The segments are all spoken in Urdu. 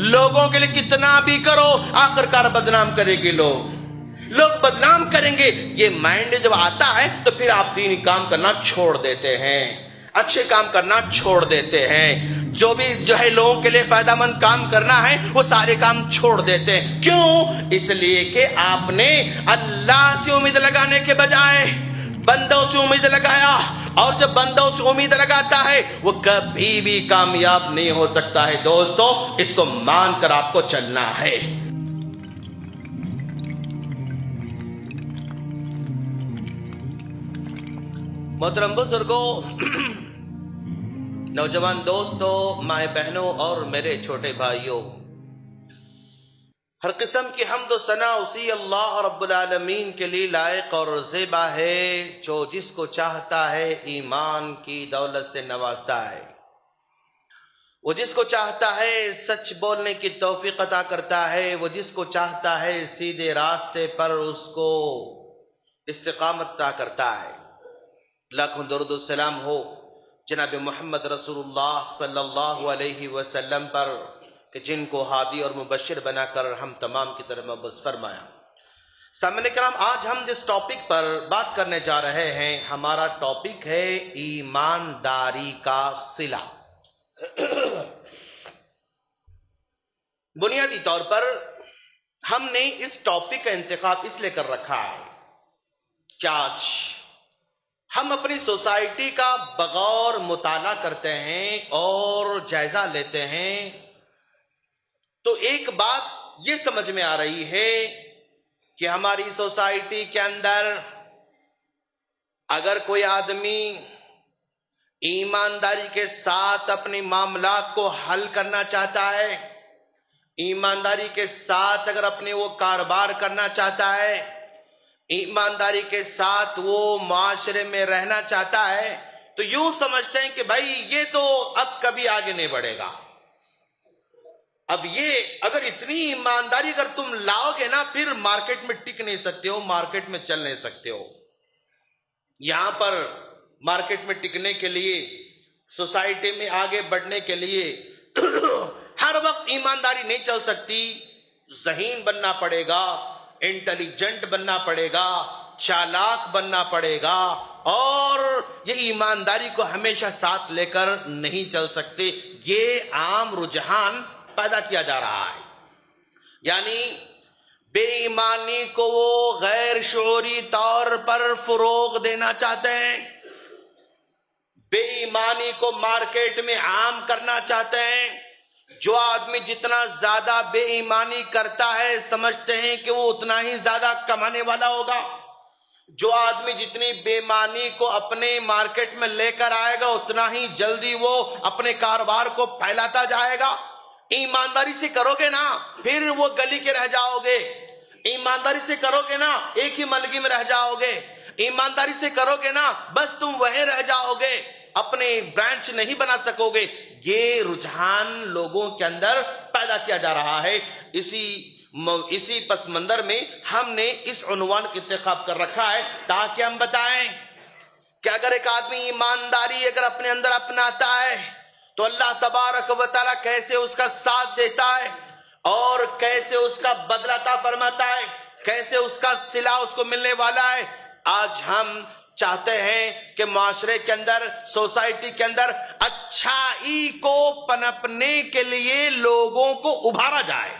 لوگوں کے لیے کتنا بھی کرو آخرکار بدنام کرے گے لوگ بدنام کریں گے. یہ مائنڈ جب آتا ہے تو پھر آپ دینی کام کرنا چھوڑ دیتے ہیں, اچھے کام کرنا چھوڑ دیتے ہیں. جو بھی لوگوں کے لیے فائدہ مند کام کرنا ہے وہ سارے کام چھوڑ دیتے ہیں. کیوں؟ اس لیے کہ آپ نے اللہ سے امید لگانے کے بجائے بندوں سے امید لگایا, اور جب بندوں سے امید لگاتا ہے وہ کبھی بھی کامیاب نہیں ہو سکتا ہے. دوستو, اس کو مان کر آپ کو چلنا ہے. محترم بزرگوں, نوجوان دوستوں, مائیں بہنوں اور میرے چھوٹے بھائیوں, ہر قسم کی حمد و ثنا اسی اللہ رب العالمین کے لیے لائق اور زیبا ہے جو جس کو چاہتا ہے ایمان کی دولت سے نوازتا ہے. وہ جس کو چاہتا ہے سچ بولنے کی توفیق عطا کرتا ہے. وہ جس کو چاہتا ہے سیدھے راستے پر اس کو استقامت عطا کرتا ہے. لاکھوں درود و سلام ہو جناب محمد رسول اللہ صلی اللہ علیہ وسلم پر کہ جن کو ہادی اور مبشر بنا کر ہم تمام کی طرف مبعوث فرمایا. سامعین کرام, آج ہم جس ٹاپک پر بات کرنے جا رہے ہیں, ہمارا ٹاپک ہے ایمانداری کا صلہ. بنیادی طور پر ہم نے اس ٹاپک کا انتخاب اس لیے کر رکھا ہے کہ آج ہم اپنی سوسائٹی کا بغور مطالعہ کرتے ہیں اور جائزہ لیتے ہیں تو ایک بات یہ سمجھ میں آ رہی ہے کہ ہماری سوسائٹی کے اندر اگر کوئی آدمی ایمانداری کے ساتھ اپنے معاملات کو حل کرنا چاہتا ہے, ایمانداری کے ساتھ اگر اپنے وہ کاروبار کرنا چاہتا ہے, ایمانداری کے ساتھ وہ معاشرے میں رہنا چاہتا ہے, تو یوں سمجھتے ہیں کہ بھائی یہ تو اب کبھی آگے نہیں بڑھے گا. اب یہ اگر اتنی ایمانداری اگر تم لاؤ گے نا, پھر مارکیٹ میں ٹک نہیں سکتے ہو, مارکیٹ میں چل نہیں سکتے ہو. یہاں پر مارکیٹ میں ٹکنے کے لیے, سوسائٹی میں آگے بڑھنے کے لیے ہر وقت ایمانداری نہیں چل سکتی. ذہین بننا پڑے گا, انٹیلیجنٹ بننا پڑے گا, چالاک بننا پڑے گا, اور یہ ایمانداری کو ہمیشہ ساتھ لے کر نہیں چل سکتے. یہ عام رجحان پیدا کیا جا رہا ہے. یعنی بے ایمانی کو وہ غیر شعوری طور پر فروغ دینا چاہتے ہیں, بے ایمانی کو مارکیٹ میں عام کرنا چاہتے ہیں. جو آدمی جتنا زیادہ بے ایمانی کرتا ہے سمجھتے ہیں کہ وہ اتنا ہی زیادہ کمانے والا ہوگا. جو آدمی جتنی بے ایمانی کو اپنے مارکیٹ میں لے کر آئے گا اتنا ہی جلدی وہ اپنے کاروبار کو پھیلاتا جائے گا. ایمانداری سے کرو گے نا پھر وہ گلی کے رہ جاؤ گے, ایمانداری سے کرو گے نا ایک ہی ملگی میں رہ جاؤ گے, ایمانداری سے کرو گے نا بس تم وہیں رہ جاؤ گے, اپنے برانچ نہیں بنا سکو گے. یہ رجحان لوگوں کے اندر پیدا کیا جا رہا ہے. اسی پس منظر میں ہم نے اس عنوان کا انتخاب کر رکھا ہے تاکہ ہم بتائیں کہ اگر ایک آدمی ایمانداری اگر اپنے اندر اپناتا ہے تو اللہ تبارک و تعالیٰ کیسے اس کا ساتھ دیتا ہے اور کیسے اس کا بدلہ عطا فرماتا ہے, کیسے اس کا صلہ اس کو ملنے والا ہے. آج ہم چاہتے ہیں کہ معاشرے کے اندر, سوسائٹی کے اندر اچھائی کو پنپنے کے لیے لوگوں کو ابھارا جائے,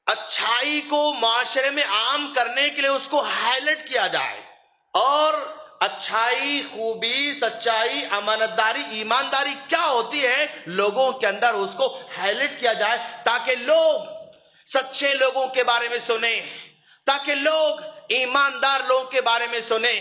اچھائی کو معاشرے میں عام کرنے کے لیے اس کو ہائی لائٹ کیا جائے, اور اچھائی, خوبی, سچائی, امانتداری, ایمانداری کیا ہوتی ہے لوگوں کے اندر اس کو ہائی لائٹ کیا جائے تاکہ لوگ سچے لوگوں کے بارے میں سنیں, تاکہ لوگ ایماندار لوگوں کے بارے میں سنیں,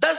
10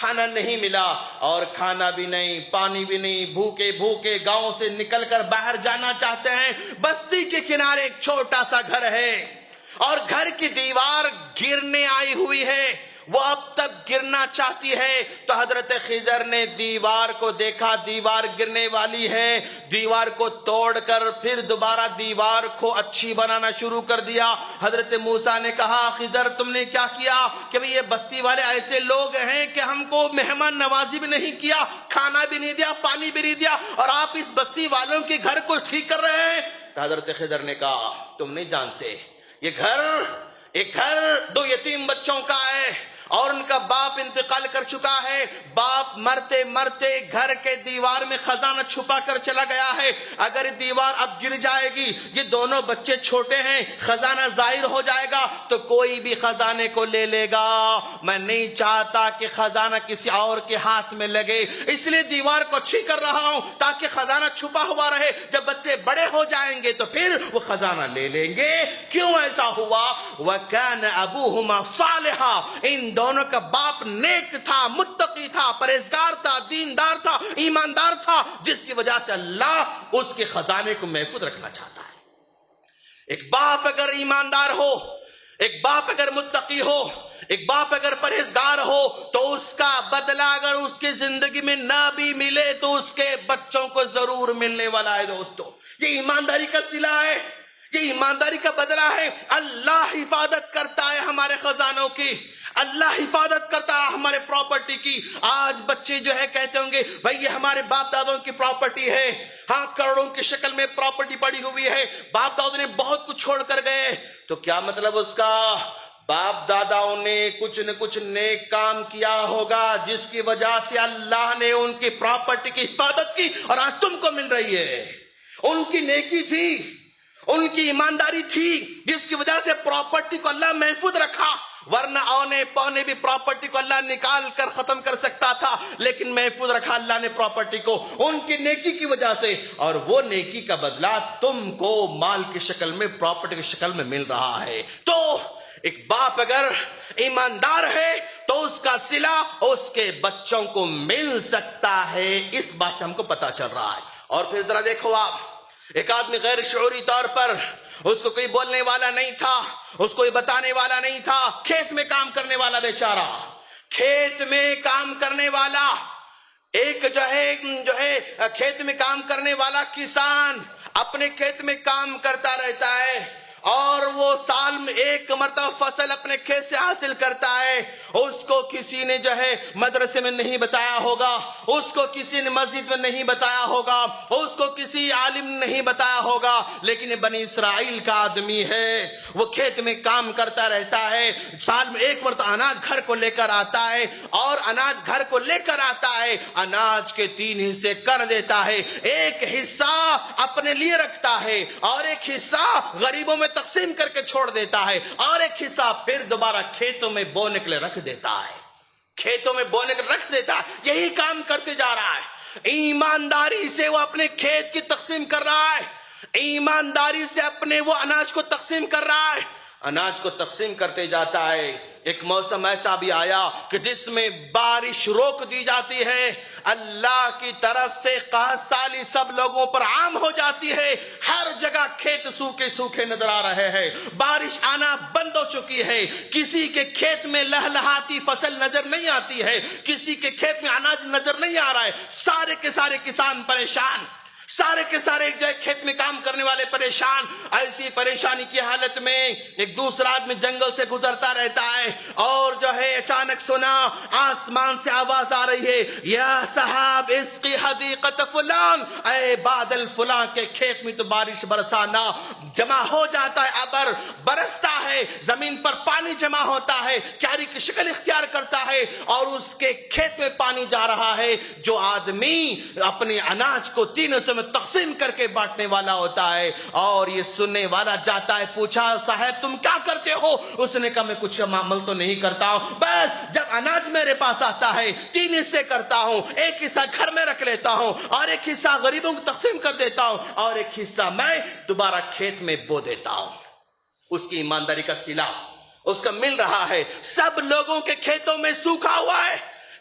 کھانا نہیں ملا، اور کھانا بھی نہیں، پانی بھی نہیں، بھوکے بھوکے گاؤں سے نکل کر باہر جانا چاہتے ہیں۔ بستی کے کنارے ایک چھوٹا سا گھر ہے، اور گھر کی دیوار گرنے آئی ہوئی ہے، وہ اب تک گرنا چاہتی ہے۔ تو حضرت خضر نے دیوار کو دیکھا، دیوار گرنے والی ہے، دیوار کو توڑ کر پھر دوبارہ دیوار کو اچھی بنانا شروع کر دیا۔ حضرت موسیٰ نے کہا خضر تم نے کیا کیا کہ بھئی یہ بستی والے ایسے لوگ ہیں کہ ہم کو مہمان نوازی بھی نہیں کیا، کھانا بھی نہیں دیا، پانی بھی نہیں دیا، اور آپ اس بستی والوں کے گھر کو ٹھیک کر رہے ہیں۔ تو حضرت خضر نے کہا تم نہیں جانتے، یہ گھر دو یتیم بچوں کا ہے، اور ان کا باپ انتقال کر چکا ہے۔ باپ مرتے مرتے گھر کے دیوار میں خزانہ چھپا کر چلا گیا ہے۔ اگر دیوار اب گر جائے گی، یہ دونوں بچے چھوٹے ہیں، خزانہ ظاہر ہو جائے گا تو کوئی بھی خزانے کو لے لے گا۔ میں نہیں چاہتا کہ خزانہ کسی اور کے ہاتھ میں لگے، اس لیے دیوار کو اچھی کر رہا ہوں تاکہ خزانہ چھپا ہوا رہے۔ جب بچے بڑے ہو جائیں گے تو پھر وہ خزانہ لے لیں گے۔ کیوں ایسا ہوا؟ وَكَانَ أَبُوهُمَا صَالِحًا، ان دونوں کا باپ نیک تھا، متقی تھا، پرہیزگار تھا، دیندار تھا، ایماندار تھا، جس کی وجہ سے اللہ اس کے خزانے کو محفوظ رکھنا چاہتا ہے۔ ایک باپ اگر ایماندار ہو، ایک باپ اگر متقی ہو، ایک باپ اگر پرہیزگار ہو، تو اس کا بدلہ اگر اس کی زندگی میں نہ بھی ملے تو اس کے بچوں کو ضرور ملنے والا ہے۔ دوستو یہ ایمانداری کا صلہ ہے، یہ ایمانداری کا بدلہ ہے۔ اللہ حفاظت کرتا ہے ہمارے خزانوں کی، اللہ حفاظت کرتا ہے ہمارے پراپرٹی کی۔ آج بچے جو ہے کہتے ہوں گے بھائی یہ ہمارے باپ دادوں کی پراپرٹی ہے، ہاں کروڑوں کی شکل میں پراپرٹی پڑی ہوئی ہے، باپ دادوں نے بہت کچھ چھوڑ کر گئے۔ تو کیا مطلب اس کا؟ باپ داداؤں نے کچھ نہ کچھ نیک کام کیا ہوگا جس کی وجہ سے اللہ نے ان کی پراپرٹی کی حفاظت کی، اور آج تم کو مل رہی ہے۔ ان کی نیکی تھی، ان کی ایمانداری تھی، جس کی وجہ سے پراپرٹی کو اللہ محفوظ رکھا، ورنہ اونے پونے بھی پراپرٹی کو اللہ نکال کر ختم کر سکتا تھا، لیکن محفوظ رکھا اللہ نے پراپرٹی کو ان کی نیکی کی وجہ سے، اور وہ نیکی کا بدلہ تم کو مال کی شکل میں، پراپرٹی کی شکل میں مل رہا ہے۔ تو ایک باپ اگر ایماندار ہے تو اس کا صلہ اس کے بچوں کو مل سکتا ہے، اس بات سے ہم کو پتا چل رہا ہے۔ اور پھر ذرا دیکھو آپ، ایک آدمی غیر شعوری طور پر، اس کو کوئی بولنے والا نہیں تھا، اس کو کوئی بتانے والا نہیں تھا، کھیت میں کام کرنے والا بیچارہ، کھیت میں کام کرنے والا، ایک جو ہے کھیت میں کام کرنے والا کسان اپنے کھیت میں کام کرتا رہتا ہے، اور وہ سال میں ایک مرتبہ فصل اپنے کھیت سے حاصل کرتا ہے۔ اس کو کسی نے جو ہے مدرسے میں نہیں بتایا ہوگا، اس کو کسی نے مسجد میں نہیں بتایا ہوگا، اس کو کسی عالم نے نہیں بتایا ہوگا، لیکن بنی اسرائیل کا آدمی ہے، وہ کھیت میں کام کرتا رہتا ہے، سال میں ایک مرتبہ اناج گھر کو لے کر آتا ہے، اور اناج گھر کو لے کر آتا ہے، اناج کے 3 حصے کر دیتا ہے، ایک حصہ اپنے لیے رکھتا ہے، اور ایک حصہ غریبوں میں تقسیم کر کے چھوڑ دیتا ہے، اور ایک حصہ پھر دوبارہ کھیتوں میں بونے کے لیے رکھ دیتا ہے، کھیتوں میں بونے کے لیے رکھ دیتا ہے۔ یہی کام کرتے جا رہا ہے، ایمانداری سے وہ اپنے کھیت کی تقسیم کر رہا ہے، ایمانداری سے اپنے وہ اناج کو تقسیم کر رہا ہے، اناج کو تقسیم کرتے جاتا ہے۔ ایک موسم ایسا بھی آیا کہ جس میں بارش روک دی جاتی ہے، اللہ کی طرف سے قحط سالی سب لوگوں پر عام ہو جاتی ہے، ہر جگہ کھیت سوکھے سوکھے نظر آ رہے ہیں، بارش آنا بند ہو چکی ہے، کسی کے کھیت میں لہلہاتی فصل نظر نہیں آتی ہے، کسی کے کھیت میں اناج نظر نہیں آ رہا ہے، سارے کے سارے کسان پریشان، سارے کے سارے جو ہے کھیت میں کام کرنے والے پریشان۔ ایسی پریشانی کی حالت میں ایک دوسرا آدمی جنگل سے گزرتا رہتا ہے، اور جو ہے اچانک سنا آسمان سے آواز آ رہی ہے، یا صاحب اسقی حدیقت فلان، اے بادل فلاں کے کھیت میں تو بارش برسانا۔ جمع ہو جاتا ہے، ابر برستا ہے، زمین پر پانی جمع ہوتا ہے، کیاری کی شکل اختیار کرتا ہے، اور اس کے کھیت میں پانی جا رہا ہے۔ جو آدمی اپنے اناج کو 3 حصوں میں تقسیم کر کے بانٹنے والا ہوتا ہے، اور یہ سننے والا جاتا ہے، پوچھا صاحب تم کیا کرتے ہو؟ اس نے کہا میں کچھ عمل تو نہیں کرتا ہوں، بس جب اناج میرے پاس آتا ہے 3 حصے کرتا ہوں، ایک حصہ گھر میں رکھ لیتا ہوں، اور ایک حصہ غریبوں کو تقسیم کر دیتا ہوں، اور ایک حصہ میں دوبارہ کھیت میں بو دیتا ہوں۔ اس کی ایمانداری کا صلہ اس کا مل رہا ہے۔ سب لوگوں کے کھیتوں میں سوکھا ہوا ہے،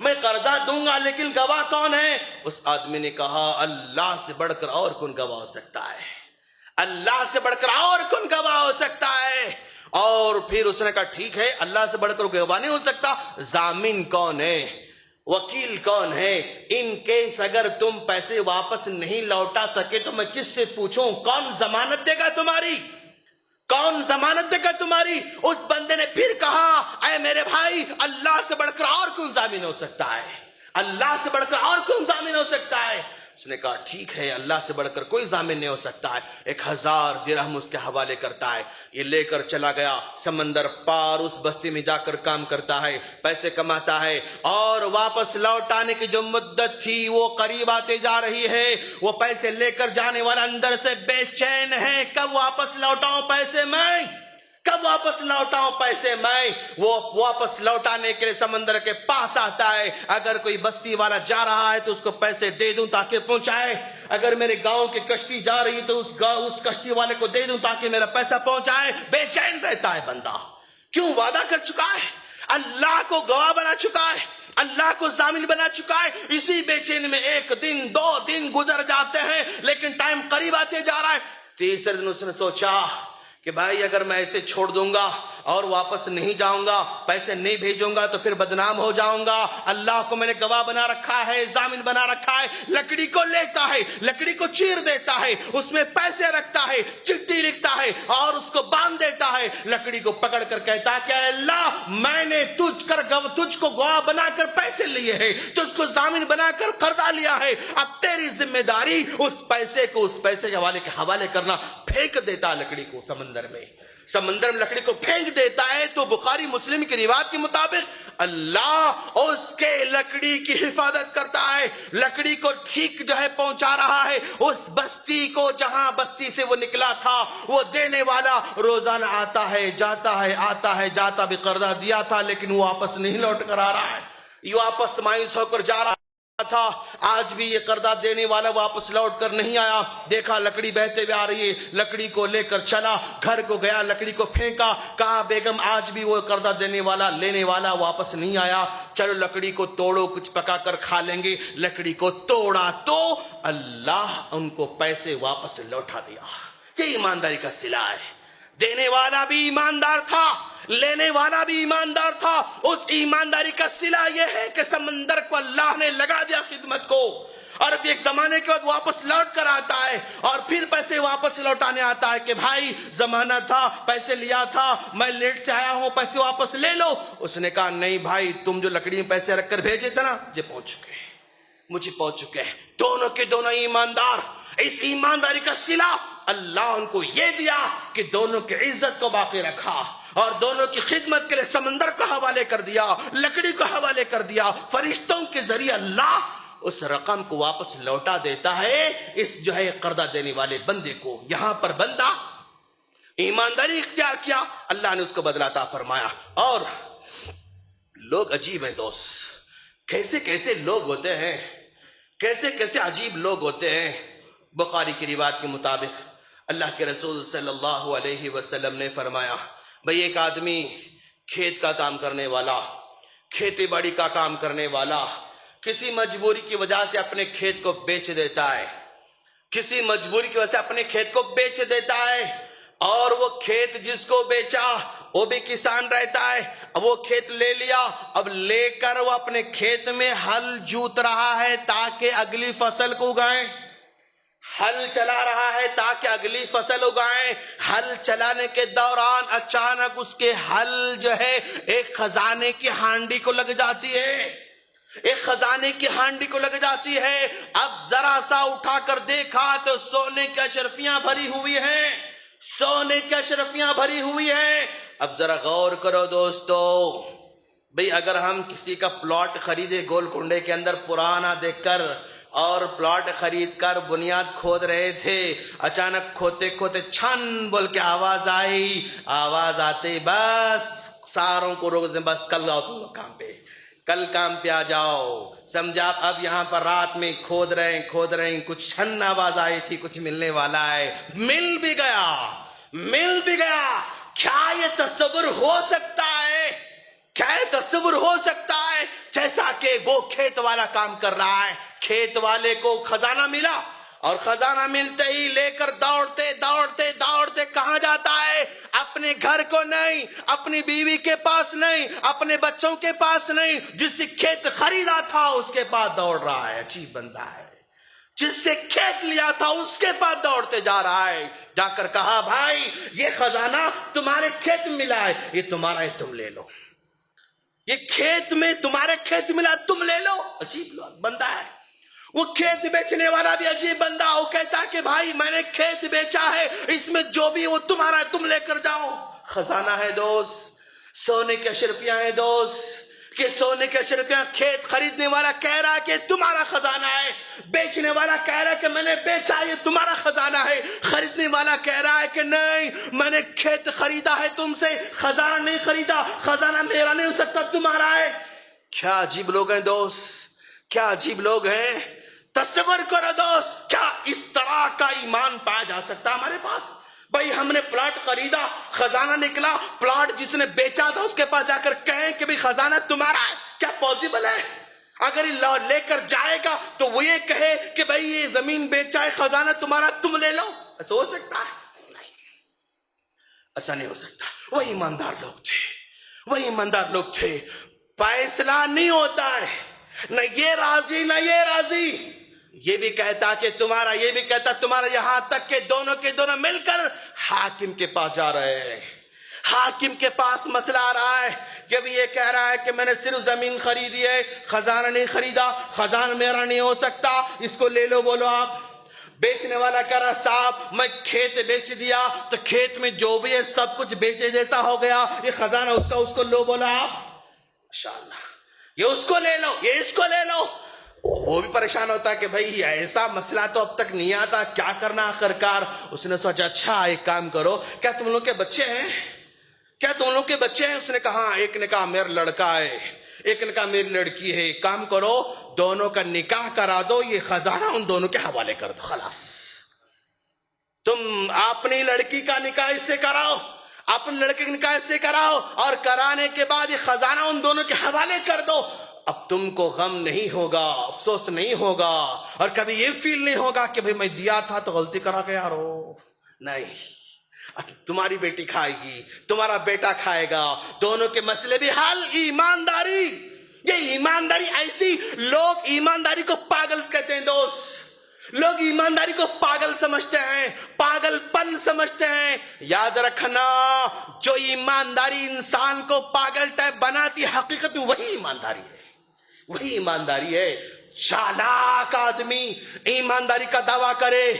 میں قرضہ دوں گا لیکن گواہ کون ہے؟ اس آدمی نے کہا اللہ سے بڑھ کر اور کون گواہ ہو سکتا ہے؟ اللہ سے بڑھ کر اور کون گواہ ہو سکتا ہے؟ اور پھر اس نے کہا ٹھیک ہے اللہ سے بڑھ کر گواہ نہیں ہو سکتا، ضامن کون ہے، وکیل کون ہے؟ ان کیس اگر تم پیسے واپس نہیں لوٹا سکے تو میں کس سے پوچھوں؟ کون ضمانت دے گا تمہاری؟ کون ضمانت دے گا تمہاری؟ اس بندے نے پھر کہا اے میرے بھائی اللہ سے بڑھ کر اور کون ضامن ہو سکتا ہے؟ اللہ سے بڑھ کر اور کون ضامن ہو سکتا ہے؟ اس نے کہا ٹھیک ہے اللہ سے بڑھ کر کوئی ضامن نہیں ہو سکتا ہے۔ 1000 درہم اس کے حوالے کرتا ہے، یہ لے کر چلا گیا سمندر پار، اس بستی میں جا کر کام کرتا ہے، پیسے کماتا ہے، اور واپس لوٹ آنے کی جو مدت تھی وہ قریب آتے جا رہی ہے۔ وہ پیسے لے کر جانے والا اندر سے بے چین ہے، کب واپس لوٹاؤں پیسے میں، کب واپس لوٹاؤں پیسے میں؟ وہ واپس لوٹانے کے لیے سمندر کے پاس آتا ہے، اگر کوئی بستی والا جا رہا ہے تو اس کو پیسے دے دوں تاکہ پہنچائے، اگر میرے گاؤں کی کشتی جا رہی ہے تو اس کشتی والے کو دے دوں تاکہ میرا پیسہ پہنچائے۔ بے چین رہتا ہے بندہ، کیوں؟ وعدہ کر چکا ہے، اللہ کو گواہ بنا چکا ہے، اللہ کو ضامن بنا چکا ہے، اسی بے چین میں 1 دن 2 دن گزر جاتے ہیں، لیکن ٹائم قریب آتے جا رہا ہے۔ تیسرے دن اس نے سوچا کہ بھائی اگر میں ایسے چھوڑ دوں گا اور واپس نہیں جاؤں گا، پیسے نہیں بھیجوں گا تو پھر بدنام ہو جاؤں گا، اللہ کو میں نے گواہ بنا رکھا ہے، ضامن بنا رکھا ہے۔ لکڑی کو لیتا ہے، لکڑی کو چیر دیتا ہے، اس میں پیسے رکھتا ہے، چٹھی لکھتا ہے اور اس کو باندھ دیتا ہے، لکڑی کو پکڑ کر کہتا ہے کہ اے اللہ میں نے تجھ کو گواہ بنا کر پیسے لیے ہیں، تجھ کو ضامن بنا کر قرضہ لیا ہے، اب تیری ذمہ داری اس پیسے کے حوالے کرنا۔ پھینک دیتا لکڑی کو سمندر میں لکڑی کو پھینک دیتا ہے۔ تو بخاری مسلم کی روایت کے مطابق اللہ اس کے لکڑی کی حفاظت کرتا ہے، لکڑی کو ٹھیک پہنچا رہا ہے اس بستی کو جہاں بستی سے وہ نکلا تھا۔ وہ دینے والا روزانہ آتا ہے آتا ہے جاتا بھی، قرضہ دیا تھا لیکن وہ واپس نہیں لوٹ کر آ رہا ہے، یہ واپس مایوس ہو کر جا رہا تھا۔ آج بھی یہ قرضہ دینے والا واپس لوٹ کر نہیں آیا، دیکھا لکڑی بہتے ہوئے آ رہی ہے، لکڑی کو لے کر چلا، گھر کو گیا، لکڑی کو پھینکا، کہا بیگم آج بھی وہ قرضہ دینے والا لینے والا واپس نہیں آیا، چلو لکڑی کو توڑو کچھ پکا کر کھا لیں گے۔ لکڑی کو توڑا تو اللہ ان کو پیسے واپس لوٹا دیا۔ یہ ایمانداری کا صلہ ہے، دینے والا بھی ایماندار تھا، لینے والا بھی ایماندار تھا۔ اس ایمانداری کا صلہ یہ ہے کہ سمندر کو اللہ نے لگا دیا خدمت کو، اور اب ایک زمانے کے بعد واپس لوٹ کر آتا ہے اور پھر پیسے واپس لوٹانے آتا ہے کہ بھائی زمانہ تھا، پیسے لیا تھا، میں لیٹ سے آیا ہوں، پیسے واپس لے لو۔ اس نے کہا نہیں بھائی، تم جو لکڑی میں پیسے رکھ کر بھیجے تھے نا، مجھے پہنچ چکے ہیں۔ دونوں کے دونوں ایماندار۔ اس ایمانداری کا صلہ اللہ ان کو یہ دیا کہ دونوں کی عزت کو باقی رکھا اور دونوں کی خدمت کے لیے سمندر کو حوالے کر دیا، لکڑی کو حوالے کر دیا۔ فرشتوں کے ذریعے اللہ اس رقم کو واپس لوٹا دیتا ہے اس قرضہ دینے والے بندے کو۔ یہاں پر بندہ ایمانداری اختیار کیا، اللہ نے اس کو بدلہ عطا فرمایا۔ اور لوگ عجیب ہیں دوست، کیسے کیسے لوگ ہوتے ہیں، کیسے کیسے عجیب لوگ ہوتے ہیں۔ بخاری کی روایت کے مطابق اللہ کے رسول صلی اللہ علیہ وسلم نے فرمایا، بھئی ایک آدمی کھیت کا کام کرنے والا، کھیتی باڑی کا کام کرنے والا، کسی مجبوری کی وجہ سے اپنے کھیت کو بیچ دیتا ہے، کسی مجبوری کی وجہ سے اپنے کھیت کو بیچ دیتا ہے، اور وہ کھیت جس کو بیچا وہ بھی کسان رہتا ہے، اب وہ کھیت لے لیا، اب لے کر وہ اپنے کھیت میں ہل جوت رہا ہے تاکہ اگلی فصل کو اگائیں، ہل چلا رہا ہے تاکہ اگلی فصل اگائیں۔ ہل چلانے کے دوران اچانک اس کے ہل ایک خزانے کی ہانڈی کو لگ جاتی ہے، ایک خزانے کی ہانڈی کو لگ جاتی ہے۔ اب ذرا سا اٹھا کر دیکھا تو سونے کی اشرفیاں بھری ہوئی ہیں، سونے کی اشرفیاں بھری ہوئی ہیں۔ اب ذرا غور کرو دوستو، بھئی اگر ہم کسی کا پلاٹ خریدے گولکنڈے کے اندر پرانا دیکھ کر، اور پلاٹ خرید کر بنیاد کھود رہے تھے، اچانک کھوتے کھوتے چھن بول کے آواز آئی، آواز آتے بس ساروں کو روک دیں، بس کل آؤ تم لوگ کام پہ، کل کام پہ آ جاؤ۔ سمجھا اب یہاں پر رات میں کھود رہے ہیں، کچھ چھن آواز آئی تھی، کچھ ملنے والا ہے، مل بھی گیا۔ کیا یہ تصور ہو سکتا ہے؟ کیا یہ تصور ہو سکتا ہے؟ جیسا کہ وہ کھیت والا کام کر رہا ہے. کھیت والے کو خزانہ ملا اور خزانہ ملتے ہی لے کر دوڑتے دوڑتے دوڑتے کہاں جاتا ہے؟ اپنے گھر کو نہیں، اپنی بیوی کے پاس نہیں، اپنے بچوں کے پاس نہیں، جس سے کھیت خریدا تھا اس کے پاس دوڑ رہا ہے. عجیب بندہ ہے. جس سے کھیت لیا تھا اس کے پاس دوڑتے جا رہا ہے. جا کر کہا بھائی یہ خزانہ تمہارے کھیت میں ملا ہے، یہ تمہارا ہے، تم لے لو. یہ کھیت میں تمہارے کھیت ملا، تم لے لو. عجیب بندہ ہے. وہ کھیت بیچنے والا بھی عجیب بندہ. وہ کہتا کہ بھائی میں نے کھیت بیچا ہے، اس میں جو بھی وہ تمہارا ہے، تم لے کر جاؤ. خزانہ ہے دوست، سونے کے اشرفیاں ہیں دوست، کہ سونے کے اشرفیاں. کھیت خریدنے والا کہہ رہا ہے کہ تمہارا خزانہ ہے، بیچنے والا کہہ رہا ہے کہ میں نے بیچا، یہ تمہارا خزانہ ہے. خریدنے والا کہہ رہا ہے کہ نہیں، میں نے کھیت خریدا ہے تم سے، خزانہ نہیں خریدا، خزانہ میرا نہیں ہو سکتا، تمہارا ہے. کیا عجیب لوگ ہیں دوست، کیا عجیب لوگ ہیں. تصور کرو دوست، کیا اس طرح کا ایمان پایا جا سکتا ہمارے پاس؟ بھائی ہم نے پلاٹ خریدا، خزانہ نکلا، پلاٹ جس نے بیچا تھا اس کے پاس جا کر کہیں کہ بھی خزانہ تمہارا ہے. کیا پاسبل ہے؟ اگر لے کر جائے گا تو وہ یہ کہے کہ بھائی یہ زمین بیچا ہے، خزانہ تمہارا، تم لے لو. ایسا ہو سکتا ہے؟ نہیں، ایسا نہیں ہو سکتا. وہ ایماندار لوگ تھے، وہ ایماندار لوگ تھے. فیصلہ نہیں ہوتا ہے، نہ یہ راضی نہ یہ راضی. یہ بھی کہتا کہ تمہارا، یہ بھی کہتا تمہارا، یہاں تک کہ دونوں کے دونوں مل کر حاکم کے پاس جا رہے ہیں. حاکم کے پاس مسئلہ آ رہا ہے کہ ابھی یہ کہہ رہا ہے کہ میں نے صرف زمین خریدی ہے، خزانہ نہیں خریدا، خزانہ میرا نہیں ہو سکتا، اس کو لے لو. بولو آپ. بیچنے والا کہہ رہا صاحب میں کھیت بیچ دیا تو کھیت میں جو بھی ہے سب کچھ بیچے جیسا ہو گیا، یہ خزانہ اس کا، اس کو لو. بولا آپ ماشاءاللہ، یہ اس کو لے لو، یہ اس کو لے لو. وہ بھی پریشان ہوتا ہے کہ بھائی ایسا مسئلہ تو اب تک نہیں آتا، کیا کرنا آخرکار. اس نے سوچا اچھا ایک کام کرو، کیا تم لوگ کے بچے ہیں؟ کیا تم لوگ کے بچے ہیں؟ اس نے کہا ایک نے کہا میرا لڑکا ہے، ایک نے کہا میری لڑکی ہے. ایک کام کرو دونوں کا نکاح کرا دو، یہ خزانہ ان دونوں کے حوالے کر دو. خلاص تم اپنی لڑکی کا نکاح اس سے کراؤ، اپنے لڑکے کا نکاح اس سے کراؤ، اور کرانے کے بعد یہ خزانہ ان دونوں کے حوالے کر دو. اب تم کو غم نہیں ہوگا، افسوس نہیں ہوگا، اور کبھی یہ فیل نہیں ہوگا کہ بھئی میں دیا تھا تو غلطی کرا گیا. رو نہیں، تمہاری بیٹی کھائے گی، تمہارا بیٹا کھائے گا، دونوں کے مسئلے بھی حل. ایمانداری، یہ ایمانداری ایسی. لوگ ایمانداری کو پاگل کہتے ہیں دوست. لوگ ایمانداری کو پاگل سمجھتے ہیں، پاگل پن سمجھتے ہیں. یاد رکھنا جو ایمانداری انسان کو پاگل ٹائپ بناتی حقیقت میں وہی ایمانداری ہے، وہی ایمانداری ہے. چالاک آدمی ایمانداری کا دعویٰ کرے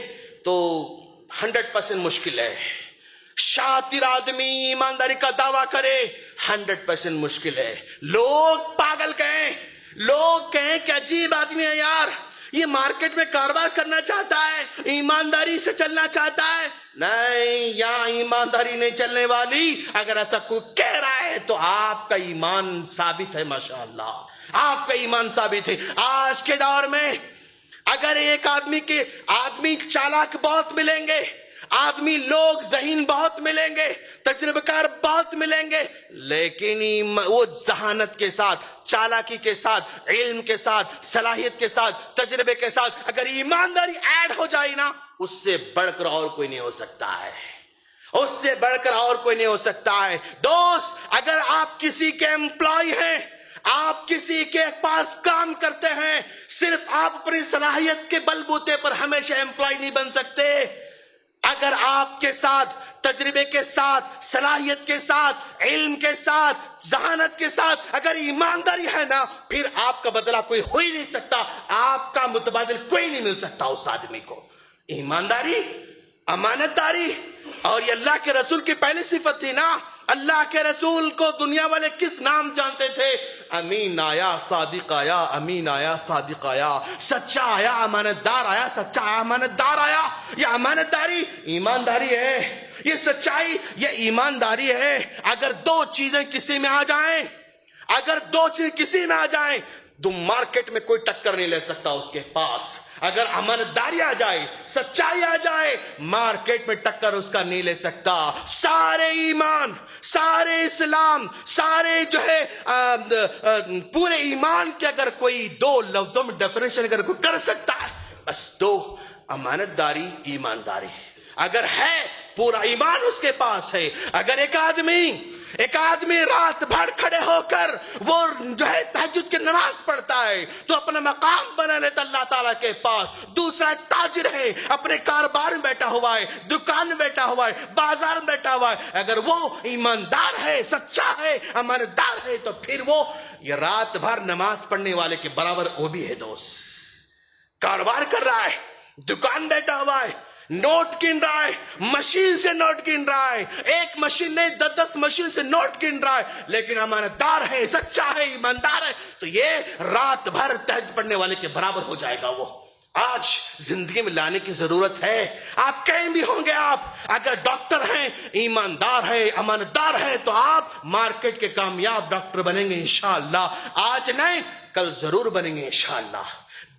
تو 100% مشکل ہے. شاطر آدمی ایمانداری کا دعویٰ کرے 100% مشکل ہے. لوگ پاگل کہیں، لوگ کہیں کہ عجیب آدمی ہے یار، یہ مارکیٹ میں کاروبار کرنا چاہتا ہے، ایمانداری سے چلنا چاہتا ہے. نہیں، یہاں ایمانداری نہیں چلنے والی. اگر ایسا کوئی کہہ رہا ہے تو آپ کا ایمان ثابت ہے. ماشاءاللہ آپ کا ایمان ثابت ہے. آج کے دور میں اگر ایک آدمی چالاک بہت ملیں گے، آدمی لوگ ذہین بہت ملیں گے، تجربہ کار بہت ملیں گے، لیکن وہ ذہانت کے ساتھ، چالاکی کے ساتھ، علم کے ساتھ، صلاحیت کے ساتھ، تجربے کے ساتھ اگر ایمانداری ایڈ ہو جائے نا، اس سے بڑھ کر اور کوئی نہیں ہو سکتا ہے، اس سے بڑھ کر اور کوئی نہیں ہو سکتا ہے. دوست اگر آپ کسی کے امپلائی ہیں، آپ کسی کے پاس کام کرتے ہیں، صرف آپ اپنی صلاحیت کے بل بوتے پر ہمیشہ امپلائی نہیں بن سکتے. اگر آپ کے ساتھ تجربے کے ساتھ، صلاحیت کے ساتھ، علم کے ساتھ، ذہانت کے ساتھ اگر ایمانداری ہے نا، پھر آپ کا بدلہ کوئی ہو ہی نہیں سکتا، آپ کا متبادل کوئی نہیں مل سکتا اس آدمی کو. ایمانداری، امانت داری، اور یہ اللہ کے رسول کی پہلی صفت تھی نا. اللہ کے رسول کو دنیا والے کس نام جانتے تھے؟ امین آیا، صادق آیا، امین آیا، صادق آیا، سچا آیا، امانت دار آیا، سچا آیا، امانت دار آیا. یہ امانت داری ایمانداری ہے، یہ سچائی یہ ایمانداری ہے. اگر دو چیزیں کسی میں آ جائیں، اگر دو چیزیں کسی میں آ جائیں تو مارکیٹ میں کوئی ٹکر نہیں لے سکتا اس کے پاس. اگر امانتداری آ جائے، سچائی آ جائے، مارکیٹ میں ٹکر اس کا نہیں لے سکتا۔ سارے ایمان، سارے اسلام، سارے جو ہے پورے ایمان کے اگر کوئی دو لفظوں میں ڈیفینیشن اگر کوئی کر سکتا ہے، بس دو، امانتداری، ایمانداری۔ اگر ہے پورا ایمان اس کے پاس ہے، اگر ایک آدمی رات بھر کھڑے ہو کر وہ جو ہے تہجد کی نماز پڑھتا ہے تو اپنا مقام بنا لیتا اللہ تعالیٰ کے پاس۔ دوسرا تاجر ہے، اپنے کاروبار میں بیٹھا ہوا ہے، دکان میں بیٹھا ہوا ہے، بازار میں بیٹھا ہوا ہے، اگر وہ ایماندار ہے، سچا ہے، امانتدار ہے، تو پھر وہ یہ رات بھر نماز پڑھنے والے کے برابر وہ بھی ہے۔ دوست کاروبار کر رہا ہے، دکان بیٹھا ہوا ہے، نوٹ گن رہا ہے، مشین سے نوٹ گن رہا ہے، ایک مشین نہیں 10 مشین سے نوٹ گن رہا ہے، لیکن امانتدار ہے، سچا ہے، ایماندار ہے، تو یہ رات بھر تہجد پڑھنے والے کے برابر ہو جائے گا۔ وہ آج زندگی میں لانے کی ضرورت ہے۔ آپ کہیں بھی ہوں گے، آپ اگر ڈاکٹر ہیں، ایماندار ہے، امانتدار ہے، تو آپ مارکیٹ کے کامیاب ڈاکٹر بنیں گے انشاءاللہ۔ آج نہیں، کل ضرور بنیں گے انشاءاللہ۔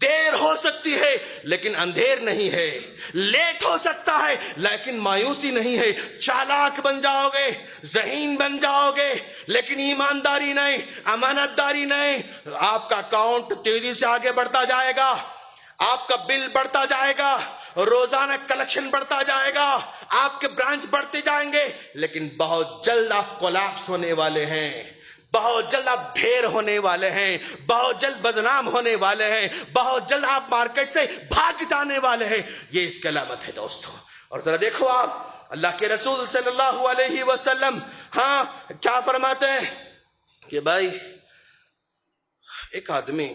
دیر ہو سکتی ہے لیکن اندھیر نہیں ہے، لیٹ ہو سکتا ہے لیکن مایوسی نہیں ہے۔ چالاک بن جاؤ گے، ذہین بن جاؤ گے، لیکن ایمانداری نہیں، امانتداری نہیں، آپ کا اکاؤنٹ تیزی سے آگے بڑھتا جائے گا، آپ کا بل بڑھتا جائے گا، روزانہ کلیکشن بڑھتا جائے گا، آپ کے برانچ بڑھتے جائیں گے، لیکن بہت جلد آپ کولیپس ہونے والے ہیں، بہت جلد آپ ڈھیر ہونے والے ہیں، بہت جلد بدنام ہونے والے ہیں، بہت جلد آپ مارکیٹ سے بھاگ جانے والے ہیں۔ یہ اس کی علامت ہے دوستو۔ اور ذرا دیکھو آپ اللہ کے رسول صلی اللہ علیہ وسلم کیا فرماتے ہیں کہ بھائی ایک آدمی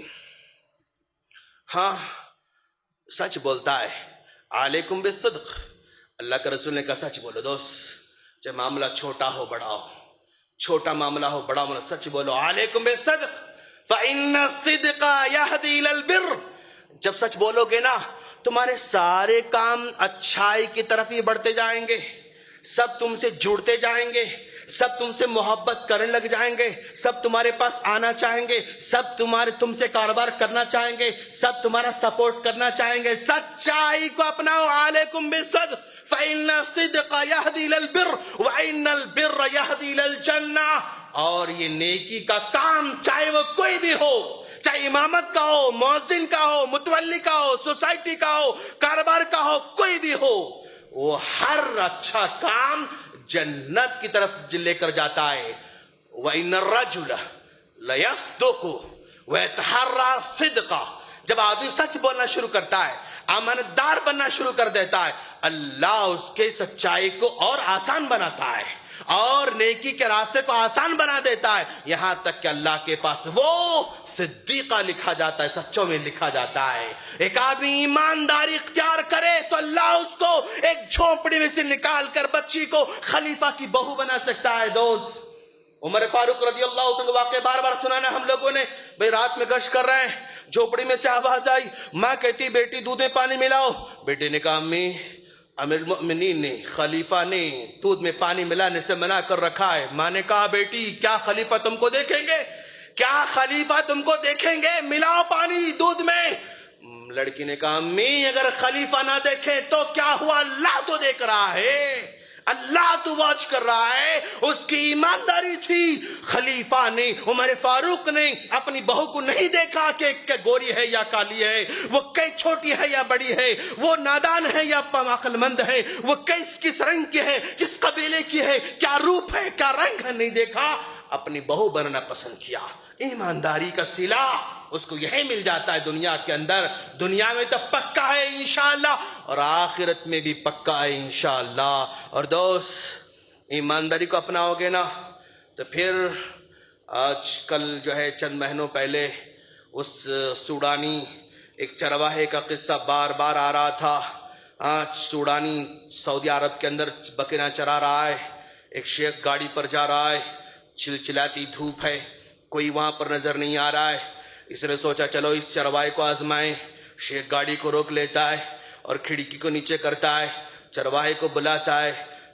سچ بولتا ہے، علیکم بالصدق، اللہ کے رسول نے کہا سچ بولو دوست، چاہے معاملہ چھوٹا ہو بڑا ہو، چھوٹا معاملہ ہو بڑا معاملہ، سچ بولو، علیکم بالصدق فإن الصدق يهدي إلى البر۔ جب سچ بولو گے نا، تمہارے سارے کام اچھائی کی طرف ہی بڑھتے جائیں گے، سب تم سے جڑتے جائیں گے، سب تم سے محبت کرنے لگ جائیں گے، سب تمہارے پاس آنا چاہیں گے، سب تم سے کاروبار کرنا چاہیں گے، سب تمہارا سپورٹ کرنا چاہیں گے۔ سچائی کو اپناؤ، علیکم بالصدق فإن الصدق يهدي إلى البر وإن البر يهدي إلى الجنة۔ اور یہ نیکی کا کام چاہے وہ کوئی بھی ہو، چاہے امامت کا ہو، مؤذن کا ہو، متولی کا ہو، سوسائٹی کا ہو، کاروبار کا ہو، کوئی بھی ہو، وہ ہر اچھا کام جنت کی طرف لے کر جاتا ہے۔ وَإِنَّ الرَّجُلَ لَيَصْدُقُ وَيَتَحَرَّى الصِّدْقَ۔ جب آدمی سچ بولنا شروع کرتا ہے، امانتدار بننا شروع کر دیتا ہے، اللہ اس کے سچائی کو اور آسان بناتا ہے اور نیکی کے راستے کو آسان بنا دیتا ہے، یہاں تک کہ اللہ کے پاس وہ صدیقہ لکھا جاتا ہے، سچوں میں لکھا جاتا ہے۔ ایک آدمی ایمانداری اختیار کرے تو اللہ اس کو ایک جھونپڑی میں سے نکال کر بچی کو خلیفہ کی بہو بنا سکتا ہے۔ دوست عمر فاروق رضی اللہ عنہ کا واقعہ بار بار سنانا ہم لوگوں نے، بھئی رات میں گشت کر رہے ہیں، جھونپڑی میں سے آواز آئی، ماں کہتی بیٹی دودھ میں پانی ملاؤ، بیٹے نے کہا امی امیر المؤمنین نے، خلیفہ نے دودھ میں پانی ملانے سے منع کر رکھا ہے۔ ماں نے کہا بیٹی کیا خلیفہ تم کو دیکھیں گے؟ کیا خلیفہ تم کو دیکھیں گے؟ ملاؤ پانی دودھ میں۔ لڑکی نے کہا امی اگر خلیفہ نہ دیکھے تو کیا ہوا، اللہ تو دیکھ رہا ہے، اللہ تو واچ کر رہا ہے۔ اس کی ایمانداری تھی۔ خلیفہ نے، عمر فاروق نے اپنی بہو کو نہیں دیکھا کہ گوری ہے یا کالی ہے، وہ چھوٹی ہے یا بڑی ہے، وہ نادان ہے یا عقل مند ہے، وہ کس رنگ کی ہے، کس قبیلے کی ہے، کیا روپ ہے، کیا رنگ ہے، نہیں دیکھا، اپنی بہو بننا پسند کیا۔ ایمانداری کا صلہ اس کو یہی مل جاتا ہے دنیا کے اندر، دنیا میں تو پکا ہے انشاءاللہ اور آخرت میں بھی پکا ہے انشاءاللہ۔ اور دوست ایمانداری کو اپناؤ گے نا تو پھر آج کل جو ہے چند مہینوں پہلے اس سوڈانی ایک چرواہے کا قصہ بار بار آ رہا تھا۔ آج سوڈانی سعودی عرب کے اندر بکریاں چرا رہا ہے، ایک شیخ گاڑی پر جا رہا ہے، چلچلاتی دھوپ ہے، کوئی وہاں پر نظر نہیں آ رہا ہے، اس نے سوچا چلو اس چرواہے کو آزمائیں۔ شیخ گاڑی کو روک لیتا ہے اور کھڑکی کو نیچے کرتا ہے، چرواہے کو بلاتا ہے۔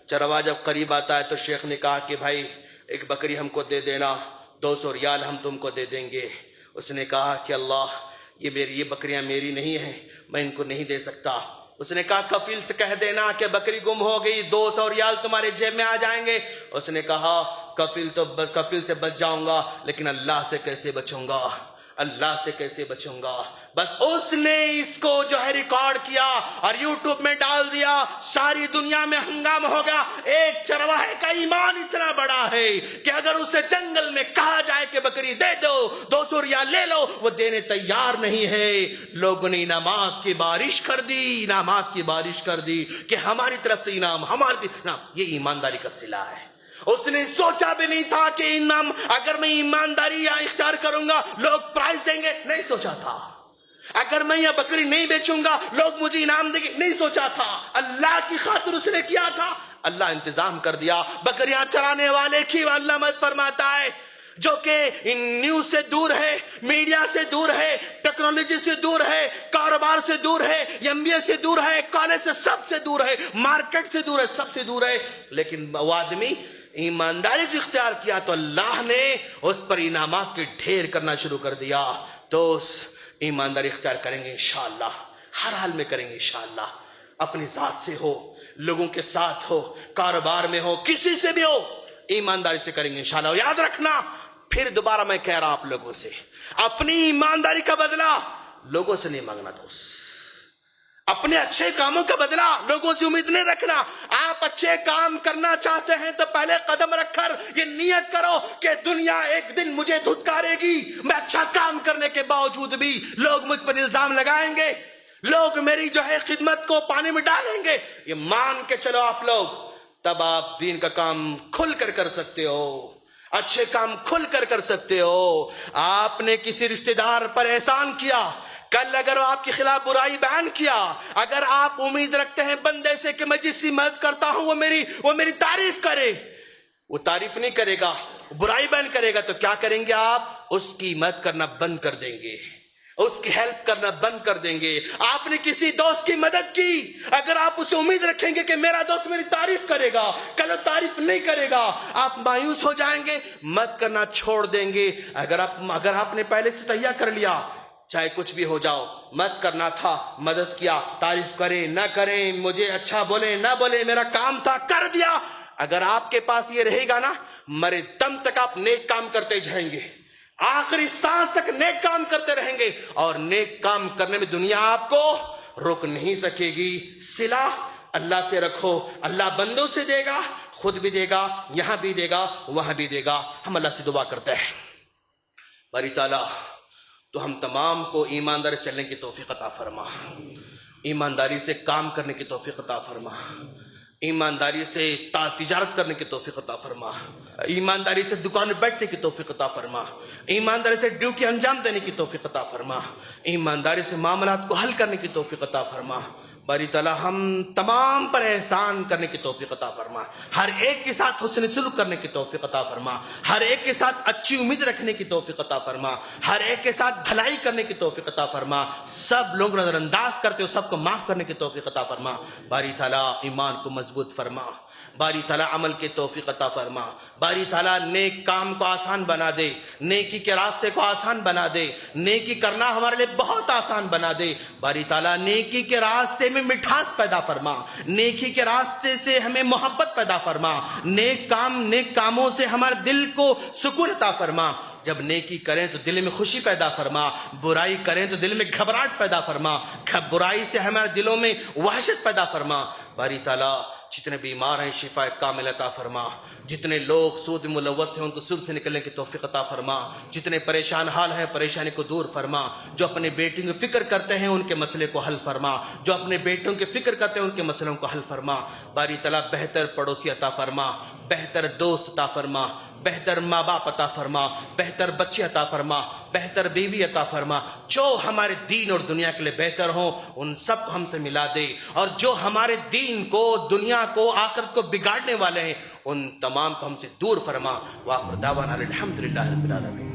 چرواہا جب قریب آتا ہے تو شیخ نے کہا کہ بھائی ایک بکری ہم کو دے دینا، 200 ریال ہم تم کو دے دیں گے۔ اس نے کہا کہ اللہ یہ بکریاں میری نہیں ہیں، میں ان کو نہیں دے سکتا۔ اس نے کہا کفیل سے کہہ دینا کہ بکری گم ہو گئی، 200 ریال تمہارے جیب میں آ جائیں گے۔ اس نے کہا کفیل سے بچ جاؤں گا، لیکن اللہ سے کیسے بچوں گا، اللہ سے کیسے بچوں گا۔ بس اس نے اس کو جو ہے ریکارڈ کیا اور یوٹیوب میں ڈال دیا، ساری دنیا میں ہنگامہ ہو گیا۔ ایک چرواہے کا ایمان اتنا بڑا ہے کہ اگر اسے جنگل میں کہا جائے کہ بکری دے دو، 200 ریال لے لو، وہ دینے تیار نہیں ہے۔ لوگوں نے انعامات کی بارش کر دی، انعامات کی بارش کر دی کہ ہماری طرف سے انعام، ہماری انعام۔ یہ ایمانداری کا صلہ ہے۔ اس نے سوچا بھی نہیں تھا کہ انعام، اگر میں ایمانداری اختیار کروں گا لوگ پرائز دیں گے، نہیں سوچا تھا۔ اگر میں یہ بکری نہیں بیچوں گا لوگ مجھے انعام دیں گے، نہیں سوچا تھا۔ اللہ کی خاطر اس نے کیا تھا، اللہ انتظام کر دیا۔ بکریاں چرانے والے کی اللہ مدد فرماتا ہے، جو کہ نیوز سے دور ہے، میڈیا سے دور ہے، ٹیکنالوجی سے دور ہے، کاروبار سے دور ہے، MBA سے دور ہے، کالج سے سب سے دور ہے، مارکیٹ سے دور ہے، سب سے دور ہے، لیکن وہ آدمی ایمانداری کو اختیار کیا تو اللہ نے اس پر انعامات کے ڈھیر کرنا شروع کر دیا۔ تو ایمانداری اختیار کریں گے انشاءاللہ، ہر حال میں کریں گے انشاءاللہ، اپنی ذات سے ہو، لوگوں کے ساتھ ہو، کاروبار میں ہو، کسی سے بھی ہو، ایمانداری سے کریں گے انشاءاللہ۔ یاد رکھنا، پھر دوبارہ میں کہہ رہا ہوں آپ لوگوں سے، اپنی ایمانداری کا بدلہ لوگوں سے نہیں مانگنا دوست، اپنے اچھے کاموں کا بدلہ لوگوں سے امید نہیں رکھنا۔ آپ اچھے کام کرنا چاہتے ہیں تو پہلے قدم رکھ کر یہ نیت کرو کہ دنیا ایک دن مجھے دھتکارے گی، میں اچھا کام کرنے کے باوجود بھی لوگ مجھ پر الزام لگائیں گے، لوگ میری جو ہے خدمت کو پانی میں ڈالیں گے۔ یہ مان کے چلو آپ لوگ، تب آپ دین کا کام کھل کر کر سکتے ہو، اچھے کام کھل کر کر سکتے ہو۔ آپ نے کسی رشتہ دار پر احسان کیا، کل اگر وہ آپ کے خلاف برائی بیان کیا، اگر آپ امید رکھتے ہیں بندے سے کہ میں جس کی مدد کرتا ہوں وہ میری تعریف کرے، وہ تعریف نہیں کرے گا، برائی بیان کرے گا، تو کیا کریں گے آپ؟ اس کی مدد کرنا بند کر دیں گے، اس کی ہیلپ کرنا بند کر دیں گے۔ آپ نے کسی دوست کی مدد کی، اگر آپ اسے امید رکھیں گے کہ میرا دوست میری تعریف کرے گا، کل وہ تعریف نہیں کرے گا، آپ مایوس ہو جائیں گے، مدد کرنا چھوڑ دیں گے۔ اگر آپ نے پہلے سے تہیہ کر لیا، چاہے کچھ بھی ہو جاؤ، مدد کرنا تھا، مدد کیا، تعریف کریں نہ کریں، مجھے اچھا بولیں نہ بولیں، میرا کام تھا کر دیا۔ اگر آپ کے پاس یہ رہے گا نا، مرے دم تک آپ نیک کام کرتے جائیں گے، آخری سانس تک نیک کام کرتے رہیں گے، اور نیک کام کرنے میں دنیا آپ کو روک نہیں سکے گی۔ صلہ اللہ سے رکھو، اللہ بندوں سے دے گا، خود بھی دے گا، یہاں بھی دے گا، وہاں بھی دے گا۔ ہم اللہ سے دعا کرتے ہیں، باری تعالیٰ تو ہم تمام کو ایمانداری چلنے کی توفیق عطا فرما، ایمانداری سے کام کرنے کی توفیق عطا فرما، ایمانداری سے تجارت کرنے کی توفیق عطا فرما، ایمانداری سے دکان میں بیٹھنے کی توفیق عطا فرما، ایمانداری سے ڈیوٹی انجام دینے کی توفیق عطا فرما، ایمانداری سے معاملات کو حل کرنے کی توفیق عطا فرما۔ باری تعالیٰ ہم تمام پر احسان کرنے کی توفیق عطا فرما، ہر ایک کے ساتھ حسن سلوک کرنے کی توفیق عطا فرما، ہر ایک کے ساتھ اچھی امید رکھنے کی توفیق عطا فرما، ہر ایک کے ساتھ بھلائی کرنے کی توفیق عطا فرما، سب لوگ نظر انداز کرتے ہو سب کو معاف کرنے کی توفیق عطا فرما۔ باری تعالیٰ ایمان کو مضبوط فرما، باری تعالیٰ عمل کے توفیق عطا فرما، باری تعالیٰ نیک کام کو آسان بنا دے، نیکی کے راستے کو آسان بنا دے، نیکی کرنا ہمارے لیے بہت آسان بنا دے۔ باری تعالیٰ نیکی کے راستے میں مٹھاس پیدا فرما، نیکی کے راستے سے ہمیں محبت پیدا فرما، نیک کاموں سے ہمارے دل کو سکون عطا فرما۔ جب نیکی کریں تو دل میں خوشی پیدا فرما، برائی کریں تو دل میں گھبراہٹ پیدا فرما، برائی سے ہمارے دلوں میں وحشت پیدا فرما۔ باری تعالیٰ جتنے بیمار ہیں شفا کامل عطا فرما، جتنے لوگ سود ملوث ہیں ان کو سود سے نکلنے کی توفیق عطا فرما، جتنے پریشان حال ہیں پریشانی کو دور فرما، جو اپنے بیٹوں کی فکر کرتے ہیں ان کے مسئلے کو حل فرما، جو اپنے بیٹوں کی فکر کرتے ہیں ان کے مسئلوں کو حل فرما۔ باری تعالیٰ بہتر پڑوسی عطا فرما، بہتر دوست عطا فرما، بہتر ماں باپ عطا فرما، بہتر بچے عطا فرما، بہتر بیوی عطا فرما، جو ہمارے دین اور دنیا کے لیے بہتر ہوں ان سب کو ہم سے ملا دے، اور جو ہمارے دین کو دنیا کو آخرت کو بگاڑنے والے ہیں ان تمام کو ہم سے دور فرما۔ وآخر دعوانا الحمدللہ رب العالمین۔